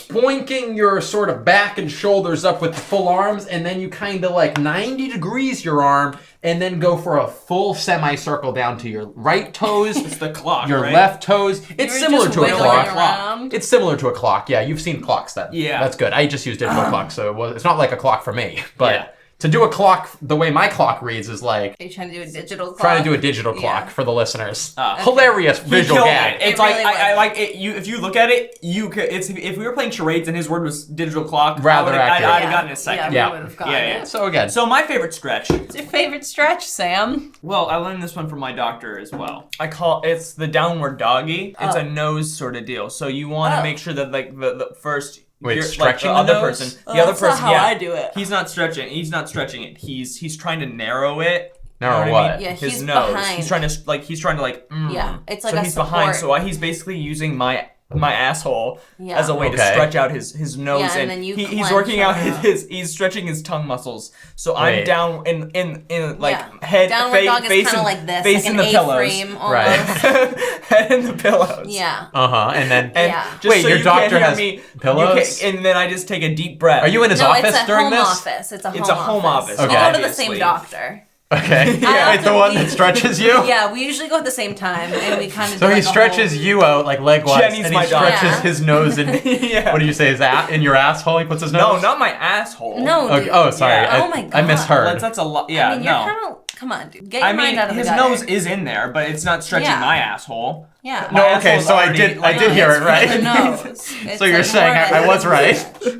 pointing your sort of back and shoulders up with the full arms, and then you kind of like 90 degrees your arm, and then go for a full semicircle down to your right toes. It's the clock, Your right? left toes. It's similar to a clock. Around. It's similar to a clock. Yeah, you've seen clocks then. Yeah. That's good. I just use digital clocks, so it's not like a clock for me. But Yeah. to do a clock the way my clock reads is like Are you trying to do a digital clock? trying to do a digital clock Yeah. for the listeners. Hilarious He visual killed gag. it. It's It like really I was. like it. If you look at it, you could. It's if we were playing charades and his word was digital clock. Rather accurate. I'd have gotten it a second. Yeah. We would have gotten Yeah. it. So again, So my favorite stretch. What's your favorite stretch, Sam? Well, I learned this one from my doctor as well. It's the downward doggy. It's a nose sort of deal. So you want to make sure that like the first. Wait, you're, stretching like, the the other nose? person. Oh, The other that's not person. how Yeah. I do it. He's not stretching. He's not stretching it. He's trying to narrow it. Narrow You know what? I mean? Yeah, His he's nose. behind. He's trying to. Yeah, it's like so a he's behind. support. So he's basically using my asshole Yeah. as a way to Okay. stretch out his nose, Yeah, and then you he's clench working out around. he's stretching his tongue muscles. So I'm Wait. down in like Yeah. head Downward dog is facing kind of like this, facing like an the pillows. A-frame almost. Right. Head in the pillows. Yeah. And then And Yeah. just Wait, so your you doctor can't hear has me, pillows? and then I just take a deep breath. are you in his No, office it's a during home this? office. It's a It's a home office. Okay. We go to the same obviously. doctor. Okay. Yeah. Wait, the one that stretches you? Yeah, we usually go at the same time, and we kind of. So he stretches you out like leg-wise, Jenny's and my he dog. stretches Yeah. his nose in. Yeah. What do you say? In your asshole? He puts his No, nose. not my asshole. No, Okay. dude. Oh, sorry. Yeah. Oh my I God. misheard. That's a lot. Yeah, I mean, you're no. kind of. Come on, dude. Get your I mind mean, out of the his gutter. nose is in there, but it's not stretching Yeah. my asshole. Yeah. My No, okay, asshole's so I already, did like, hear it The right. nose. It's So you're like saying more I of a was right. stretch.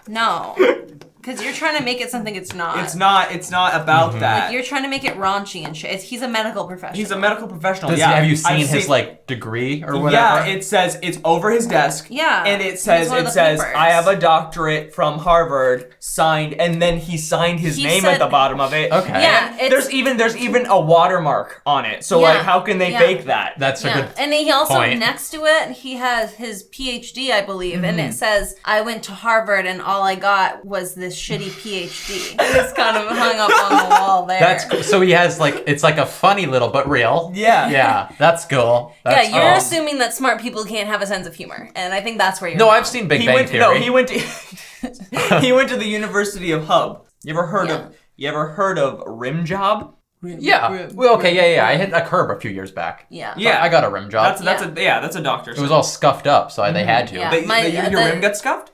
No. Because you're trying to make it something it's not. It's not about that. Like, you're trying to make it raunchy and shit. He's a medical professional. He's a medical professional. Have you seen his like degree or whatever? Yeah, it says it's over his desk. Yeah. And it says I have a doctorate from Harvard signed, and then he signed his name at the bottom of it. Okay. Yeah. There's even a watermark on it. So like, how can they fake that? That's a good And he also point. next to it, he has his PhD, I believe, and it says I went to Harvard and all I got was this shitty PhD. It's kind of hung up on the wall there. That's cool. So he has like, it's like a funny little but real. Yeah. Yeah, that's cool. That's yeah, you're assuming that smart people can't have a sense of humor, and I think that's where you're. No, wrong. I've seen Big Bang Theory. No, he went to he went to the University of Hub. You ever heard of rim job? Yeah. Well, okay, yeah. I hit a curb a few years back. Yeah. Yeah. I got a rim job. That's a doctor's. It was all scuffed up, so they had to. Yeah. Your rim got scuffed?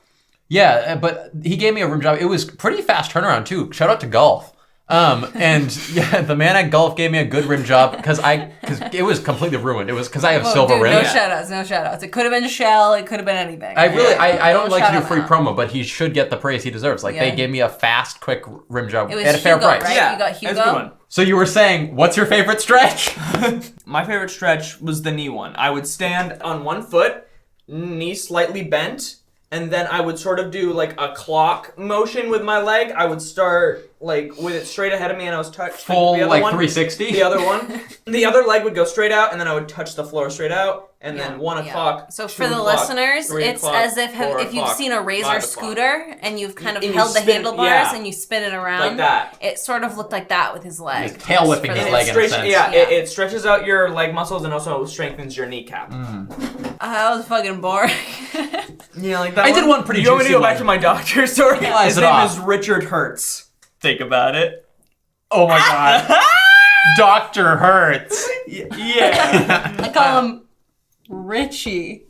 Yeah, but he gave me a rim job. It was pretty fast turnaround too. Shout out to Golf. And yeah, the man at Golf gave me a good rim job because it was completely ruined. It was because I have silver dude, rims. No shout outs. It could have been a shell. It could have been anything. I don't like to do free shout-out. promo, but he should get the praise he deserves. Like they gave me a fast, quick rim job It was at a fair Hugo, price. right? Yeah, You got that's a Hugo. good one. So you were saying, what's your favorite stretch? My favorite stretch was the knee one. I would stand on one foot, knee slightly bent, and then I would sort of do like a clock motion with my leg. I would start like with it straight ahead of me, and I was touched Full the other like one, 360? The other one, the other leg would go straight out, and then I would touch the floor straight out, and then 1 o'clock. So 2 for the o'clock, listeners, 3 it's o'clock, as if 4 you've o'clock, seen a razor 5 o'clock. scooter and you've kind of And you held the spin- handlebars yeah. and you spin it around. Like that. It sort of looked like that with his leg. He's tail whipping For his the- leg in a sense. It stretches out your leg muscles and also strengthens your kneecap. That was fucking boring. Yeah, like that. I did one pretty You want me to juicy go back one. to my doctor story? Lies His it name off. is Richard Hertz. Think about it. Oh my god. Dr. Hertz. Yeah. I call him Richie.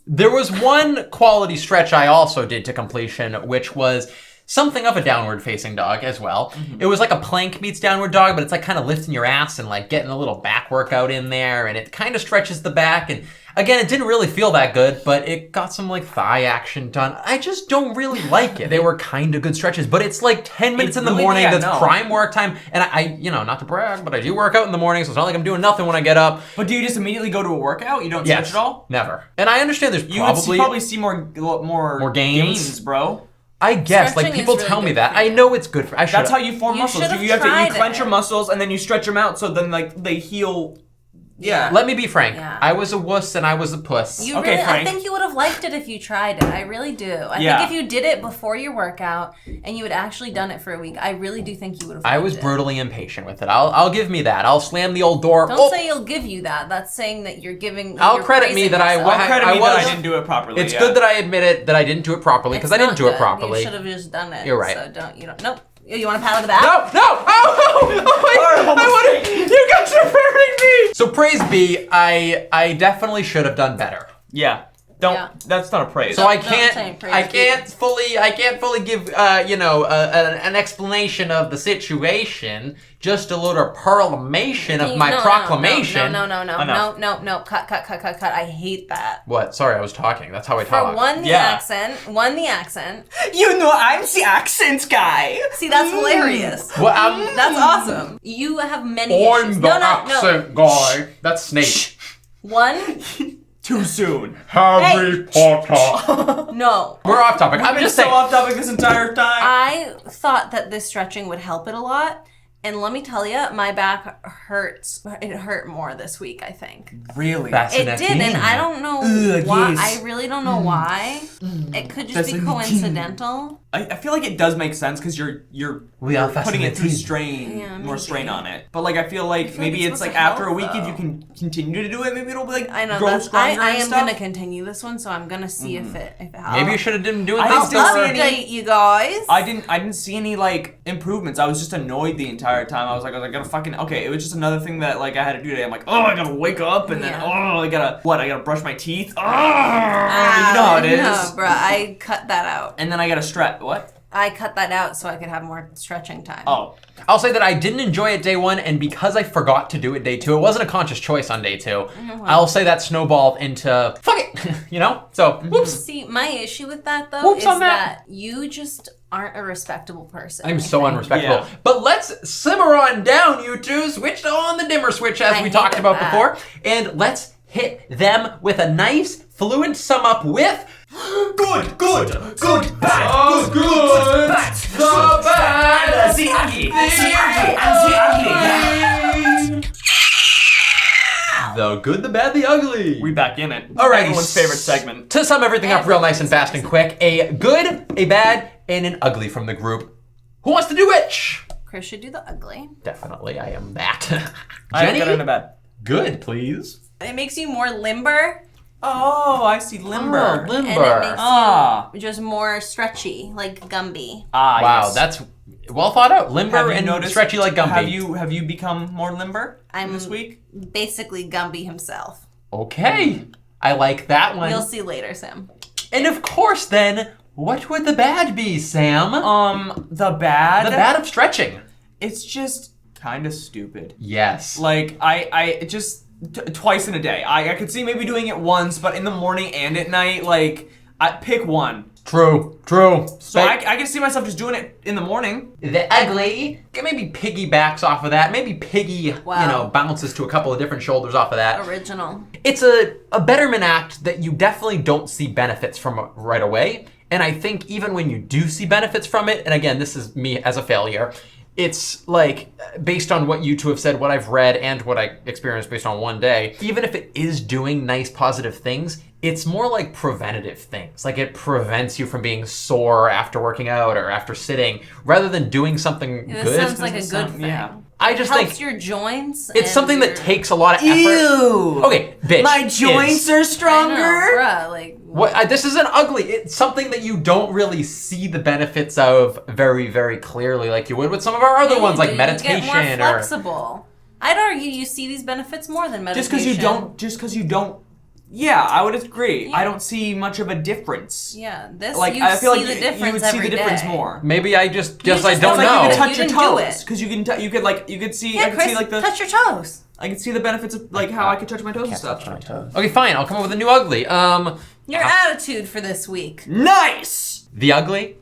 There was one quality stretch I also did to completion, which was something of a downward facing dog as well. It was like a plank meets downward dog, but it's like kind of lifting your ass and like getting a little back workout in there, and it kind of stretches the back. And again, it didn't really feel that good, but it got some like thigh action done. I just don't really like it. They were kind of good stretches, but it's like 10 minutes in the really- morning. yeah, That's no. prime work time. And I, not to brag, but I do work out in the morning, so it's not like I'm doing nothing when I get up. But do you just immediately go to a workout? You don't Yes. stretch at all? Never. And I understand there's You would probably see more gains? bro. I guess, like, Stretching is people really tell me good that. for you. I know it's good for. I should. That's how you form You muscles. should've You have to tried clench it. your muscles and then you stretch them out so then like they heal. Yeah. Let me be frank. Yeah. I was a wuss and I was a puss. You Okay, really, I Frank. think you would have liked it if you tried it. I really do. I Yeah. think if you did it before your workout and you had actually done it for a week, I really do think you would have. I was brutally impatient with it. I'll give me that. I'll slam the old door. Don't say you'll give you that. That's saying that you're giving. I'll you're credit me praising that I yourself. wa- I'll credit I me that was- I didn't do it properly. It's yeah. good that I admit it that I didn't do it properly because I didn't It's do not it good. properly. You should have just done it. You're right. So you don't. Nope. You want a pat on the back? No! Oh, wait, I want to. You guys are hurting me. So praise be, I definitely should have done better. Yeah. Don't. Yeah. That's not a praise. So I Don't say can't. praise I be. can't fully give an explanation of the situation. Just a little proclamation of my proclamation. No. Enough. Cut. I hate that. What? Sorry, I was talking. That's how I For talk. one, the Yeah. accent. You know I'm the accent guy. See, that's hilarious. Well, That's awesome. You have many issues. I'm the accent guy. That's Snape. One, Too soon. Harry Potter. no. We're off topic. I'm I've been just so saying. off topic this entire time. I thought that this stretching would help it a lot. And let me tell you, my back hurts. It hurt more this week, I think. Really? That's It an did, and occasion. I don't know Ugh, why. yes. I really don't know why. It could just That's be an coincidental. I feel like it does make sense because you're We are putting it through fascinated. strain, Yeah, more maybe. strain on it. But like I feel like maybe it's it's like supposed to after a help, week if though. you can continue to do it, maybe it'll be like I know. grow That's, stronger I and am stuff. gonna continue this one, so I'm gonna see if it helps. Maybe you should have didn't do it. I this didn't time. see any- update you guys. I didn't see any like improvements. I was just annoyed the entire time. I was like, I gotta fucking okay. It was just another thing that like I had to do today. I'm like, oh, I gotta wake up and then Yeah. I gotta brush my teeth. Oh, you know how it is. No, bruh, I cut that out. And then I gotta stretch. What? I cut that out so I could have more stretching time. Oh, I'll say that I didn't enjoy it day one, and because I forgot to do it day two, it wasn't a conscious choice on day two. I'll say that snowballed into fuck it, So whoops. See, my issue with that though Whoops is on that. that you just aren't a respectable person. I'm I so think. unrespectful. Yeah. But let's simmer on down, you two. Switch on the dimmer switch as I we talked hate about that. before. And let's hit them with a nice, fluent sum up with... Good, good, good, bad, Oh, good, bad, the bad, the ugly, the good, the bad, the ugly. We back in it. Alrighty. Everyone's favorite segment. To sum everything up real nice and fast and quick, a good, a bad, and an ugly from the group. Who wants to do which? Chris should do the ugly. Definitely, I am that. I Jenny? got into bed. Good, please. It makes you more limber, Oh, I see limber. Oh, and limber. it makes Ah. you just more stretchy, like Gumby. Ah, Wow, yes. that's well thought out. Limber Have you and noticed, stretchy like Gumby. Have you become more limber I'm this week? basically Gumby himself. Okay, I like that one. You'll see later, Sam. And of course, then, what would the bad be, Sam? The bad. The bad of stretching. It's just kind of stupid. Yes. Like I just twice in a day. I could see maybe doing it once, but in the morning and at night, like I pick one. True. So I can see myself just doing it in the morning. The ugly. Maybe piggybacks off of that. Maybe Piggy, Wow. bounces to a couple of different shoulders off of that. Original. It's a betterment act that you definitely don't see benefits from right away. And I think even when you do see benefits from it, and again, this is me as a failure, it's like, based on what you two have said, what I've read, and what I experienced based on one day, even if it is doing nice positive things, it's more like preventative things. Like it prevents you from being sore after working out or after sitting, rather than doing something This good. sounds like a good thing. yeah. I just Helps think your joints. it's and something that your- takes a lot of effort. Ew. Okay, bitch. My joints are I know, stronger. bruh, like This isn't ugly. It's something that you don't really see the benefits of very, very clearly, like you would with some of our other ones, like you meditation get more or. flexible. I'd argue you see these benefits more than meditation. Just because you don't. Yeah, I would agree. Yeah. I don't see much of a difference. Yeah, this Like you I feel see like the difference you would see every the difference day. more. Maybe I just guess just I don't don't Like know. you could You touch your didn't do toes it. because you could see. Yeah, I could Chris, see like the. touch your toes. I could see the benefits of like how I could touch my toes and stuff. Okay, fine. I'll come up with a new ugly. Your attitude for this week. Nice. The ugly.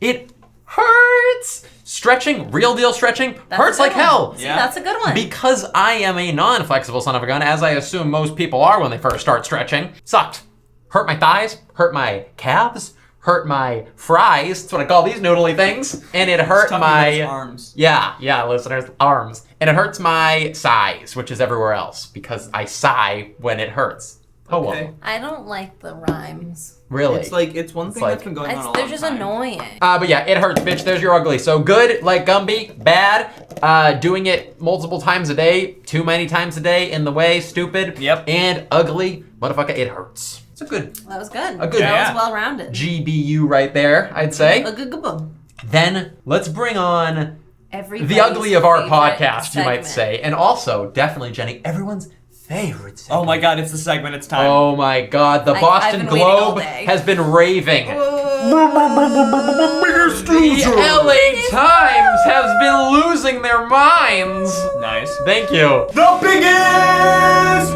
It hurts. Stretching, real deal stretching, That's hurts a good like one. hell. See, Yeah. that's a good one. Because I am a non-flexible son of a gun, as I assume most people are when they first start stretching. Sucked. Hurt my thighs, hurt my calves, hurt my fries. That's what I call these noodly things. And it hurt Tucking my those arms. Yeah, listeners, arms. And it hurts my sighs, which is everywhere else, because I sigh when it hurts. Oh Okay. well. I don't like the rhymes. Really? It's one thing like- that's been going on a long They're just time. annoying. But yeah, it hurts, bitch. There's your ugly. So good, like Gumby. Bad, doing it multiple times a day, too many times a day, in the way, stupid. Yep. And ugly, motherfucker, it hurts. It's a good That was good. A good- That Yeah. was well rounded. GBU right there, I'd say. A good boom. Then let's bring on Everybody's the ugly of our favorite podcast, you might segment. say. And also, definitely, Jenny, everyone's favorite segment. Oh my god, it's the segment. It's time. Oh my god, the I've Boston been waiting all Globe day. has been raving. biggest The LA Times has been losing their minds. Nice. Thank you. The biggest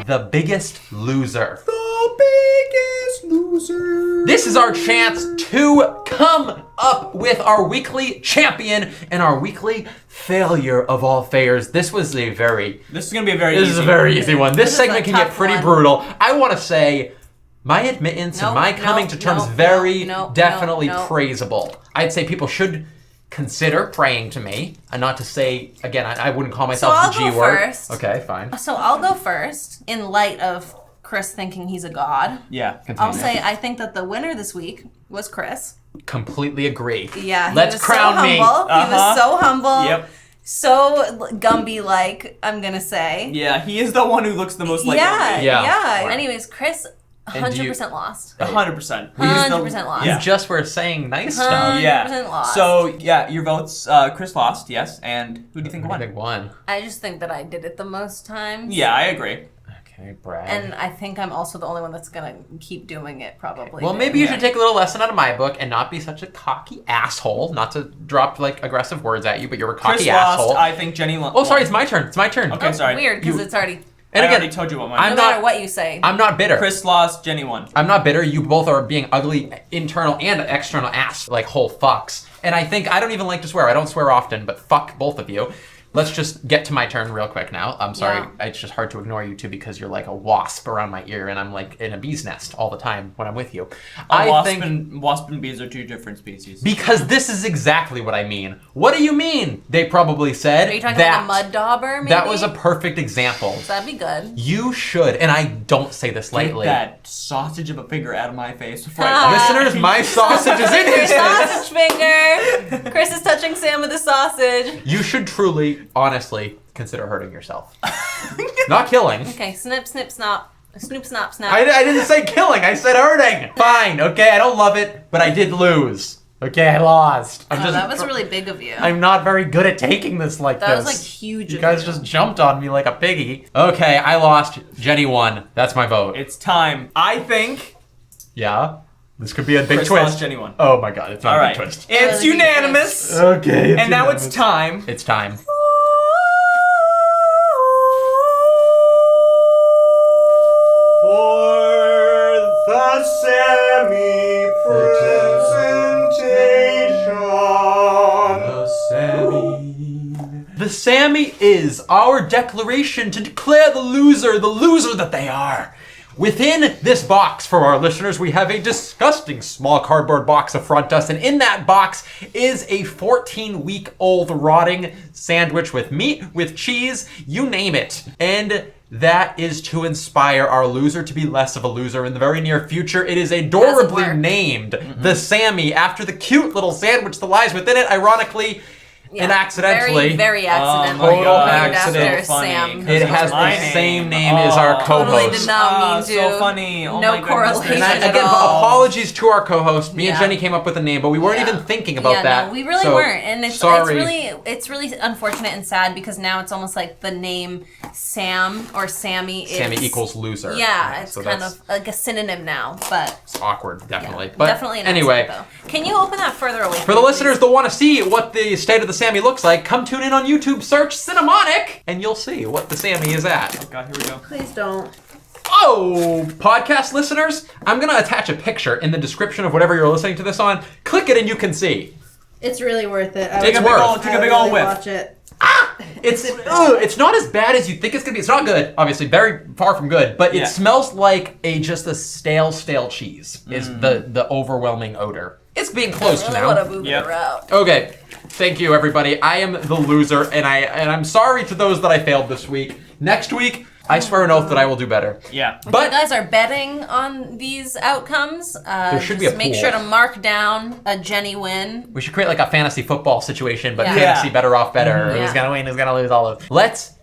The biggest loser. The biggest loser. This is our chance to come up with our weekly champion and our weekly failure of all failures. This was a very This is gonna be a very. This easy is a very easy one. This is segment a can get tough pretty one. brutal. I want to say my admittance and Nope, my coming nope, to terms nope, very nope, definitely nope. praisable. I'd say people should consider praying to me, and not to say again. I wouldn't call myself I'll the G go word. first. Okay, fine. So I'll go first in light of Chris thinking he's a god. Yeah. I'll say I think that the winner this week was Chris. Completely agree. Yeah, he Let's was crown so me. humble. He was so humble. Yep. So Gumby-like, I'm gonna say. Yeah, he is the one who looks the most like. Yeah, Yeah. yeah. Anyways, Chris, And do you- 100% lost. 100%. 100% lost. You Yeah. just were saying nice stuff. 100% Yeah. lost. So yeah, your votes. Chris lost. Yes. And who do you think won? Big one. I just think that I did it the most times. Yeah, I agree. Okay, Brad. And I think I'm also the only one that's gonna keep doing it, probably. Well, maybe you Yeah. should take a little lesson out of my book and not be such a cocky asshole. Not to drop like aggressive words at you, but you're a cocky Chris asshole. lost. I think Jenny lost. Oh, sorry, it's my turn. It's my turn. Okay, sorry. Weird, because You- it's already And I again, already told you what mine I'm No was. matter not- what you say. I'm not bitter. Chris lost, Jenny won. I'm not bitter. You both are being ugly internal and external ass, like whole fucks. And I think I don't even like to swear. I don't swear often, but fuck both of you. Let's just get to my turn real quick now. I'm sorry. Yeah. It's just hard to ignore you two because you're like a wasp around my ear and I'm like in a bee's nest all the time when I'm with you. Wasp and bees are two different species. Because this is exactly what I mean. What do you mean? They probably said Are you talking that. like a mud dauber, maybe? That was a perfect example. So that'd be good. You should, and I don't say this Get lightly. that sausage of a finger out of my face before Ah. Listeners, my sausage is in his face. Sausage finger! Chris is touching Sam with a sausage. You should truly, honestly, consider hurting yourself. Not killing. Okay, snip, snip, snop. Snoop, snop, snap. I didn't say killing, I said hurting. Fine, okay, I don't love it, but I did lose. Okay, I lost. Oh, that was really big of you. I'm not very good at taking this like That this. was, like, huge You of guys you. just jumped on me like a piggy. Okay, I lost. Jenny won. That's my vote. It's time. I think Yeah? This could be a big Chris twist. lost, Jenny won. Oh my god, it's not All a right. big twist. It's Really big unanimous. Okay. And now it's time. It's time. For the semi-presentation. The Sammy is our declaration to declare the loser that they are. Within this box, for our listeners, we have a disgusting small cardboard box in front of us, and in that box is a 14-week-old rotting sandwich with meat, with cheese, you name it. And that is to inspire our loser to be less of a loser in the very near future. It is adorably work. named the Sammy after the cute little sandwich that lies within it, ironically and accidentally. Very, very accidentally. Oh my God, named accident. after So funny. Sam. It has My the name. same name as our Totally co-host. did not mean to. So funny. Oh no my goodness. correlation And There's at again, all. apologies to our co-host. Me and Yeah. Jenny came up with a name, but we weren't Yeah. even thinking about yeah, that. No, we really So, weren't, and it's sorry. it's really unfortunate and sad because now it's almost like the name Sam or Sammy. Sammy is, equals loser. Yeah, it's So kind that's- of like a synonym now, but It's awkward, definitely. yeah, But definitely an anyway, accident, though. Can you open that further away? for the listeners that want to see what the state of the Sammy looks like, come tune in on YouTube, search Cinemonic, and you'll see what the Sammy is at. Oh God, here we go. Please don't. Oh, podcast listeners, I'm going to attach a picture in the description of whatever you're listening to this on. Click it and you can see. It's really worth it. Take a big ol'- take a big ol' whiff. Watch it. It's not as bad as you think it's gonna be. It's not good, obviously, very far from good, but it Yeah. smells like just a stale cheese is the overwhelming odor. It's being close to I now. want to move Yep. it around. Okay, thank you everybody. I am the loser, and I'm sorry to those that I failed this week. Next week, I swear an ooth that I will do better. Yeah. If But you guys are betting on these outcomes, There should be just a make pool. sure to mark down a Jenny win. we should create like a fantasy football situation, but Yeah. fantasy Yeah. better off better. Yeah. Who's gonna win? Who's gonna lose? All of. Let's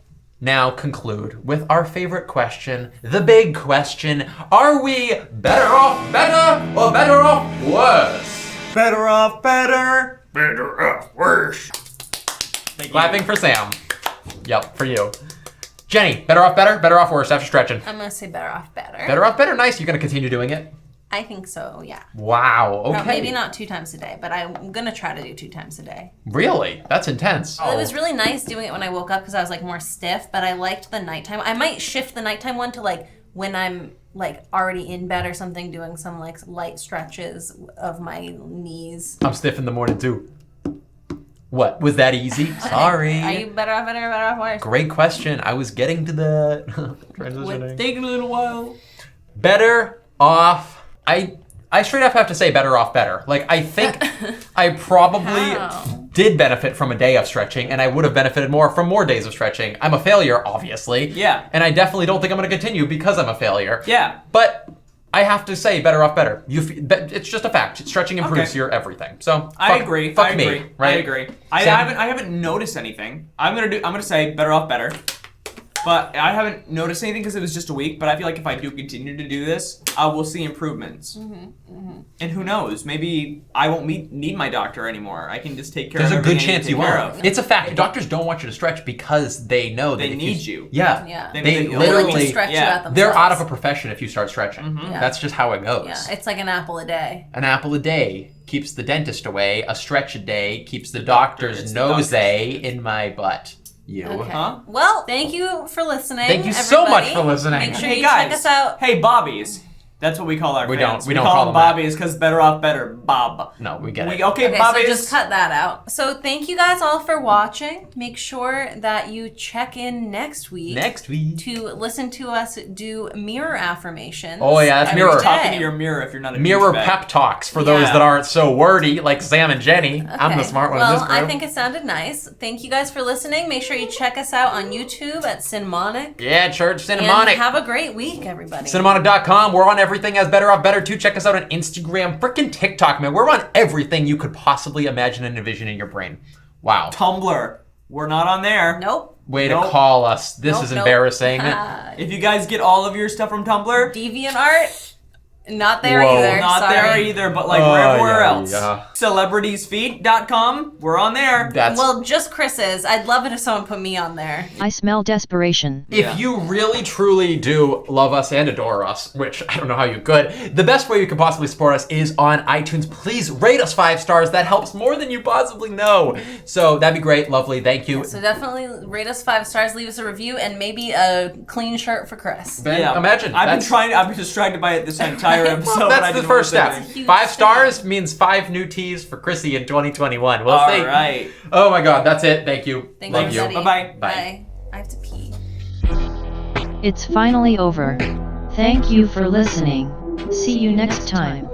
now conclude with our favorite question, the big question: are we better off better or better off worse? Better off better. Better off worse. Thank you. Clapping for Sam. Yep, for you. Jenny, better off worse after stretching? I'm gonna say better off better. Better off better, nice. You're gonna continue doing it? I think so. Yeah. Wow, okay. Well, maybe not 2 times a day, but I'm gonna try to do 2 times a day. Really? That's intense. It was really nice doing it when I woke up because I was like more stiff, but I liked the nighttime. I might shift the nighttime one to like when I'm like already in bed or something, doing some like light stretches of my knees. I'm stiff in the morning too. What? Was that easy? Sorry. Are you better off better or better off worse? Great question. I was getting to the transitioning. Taking a little while. Better off. I straight up have to say better off better. Like I think I probably How? did benefit from a day of stretching, and I would have benefited more from more days of stretching. I'm a failure, obviously. Yeah. And I definitely don't think I'm going to continue because I'm a failure. Yeah. But I have to say better off better. It's just a fact. Stretching improves Okay. your everything. So I fuck- agree. Fuck I me, agree. right? I agree. I Sam? haven't noticed anything. I'm gonna say better off better. But I haven't noticed anything because it was just a week. But I feel like if I do continue to do this, I will see improvements. And who knows? Maybe I won't need my doctor anymore. I can just take care There's of a good everything I need chance to you take care won't. of. It's a fact. Doctors don't want you to stretch because they know that They if need you. Yeah. Yeah. They They like literally to stretch you yeah. out themselves. they're out of a profession if you start stretching. Yeah. That's just how it goes. Yeah, it's like an apple a day. An apple a day keeps the dentist away. A stretch a day keeps the doctor's It's the nose doctor. in my butt. You. Okay. Huh? Well, thank you for listening. Thank you so much everybody. for listening. Make sure Hey you guys. check us out. Hey Bobbies. That's what we call our We fans. don't- we don't call call them them that. Bobbies because better off better. Bob. No, we get it. Okay, Okay, Bobbies. so just cut that out. So thank you guys all for watching. Make sure that you check in next week. Next week. To listen to us do mirror affirmations. Oh, yeah, that's every mirror. day. Talking to your mirror if you're not a Mirror douchebag. pep talks for those Yeah. that aren't so wordy, like Sam and Jenny. I'm the Okay. smart one well, in this group. I think it sounded nice. Thank you guys for listening. Make sure you check us out on YouTube at Cinemonic. Yeah, Church And Cinemonic. have a great week, everybody. Cinemonic.com. We're on everything as Better Off Better too. Check us out on Instagram, frickin' TikTok, man. We're on everything you could possibly imagine and envision in your brain. Wow. Tumblr. We're not on there. Nope. Way to Nope. call us. This Nope, is nope. embarrassing. If you guys get all of your stuff from Tumblr, Deviant art. Not there Whoa. either. not Sorry. there either, but like Oh, everywhere yeah, else. yeah. Celebrittiesfeet.com. We're on there. That's Well, just Chris's. I'd love it if someone put me on there. I smell desperation. If Yeah. you really truly do love us and adore us, which I don't know how you could, the best way you could possibly support us is on iTunes. Please rate us 5 stars. That helps more than you possibly know. So that'd be great. Lovely. Thank you. So definitely rate us 5 stars, leave us a review, and maybe a clean shirt for Chris. Ben, Yeah. imagine. I've been just trying to buy it this entire episode. Well, but I that's the didn't first want to step. say Huge 5 step. stars means 5 new tees for Chrissy in 2021. We'll see. All right. Oh my God, that's it. Thank you. Thank Love you, you. everybody. Bye-bye. Bye. I have to pee. It's finally over. Thank you for listening. See you next time.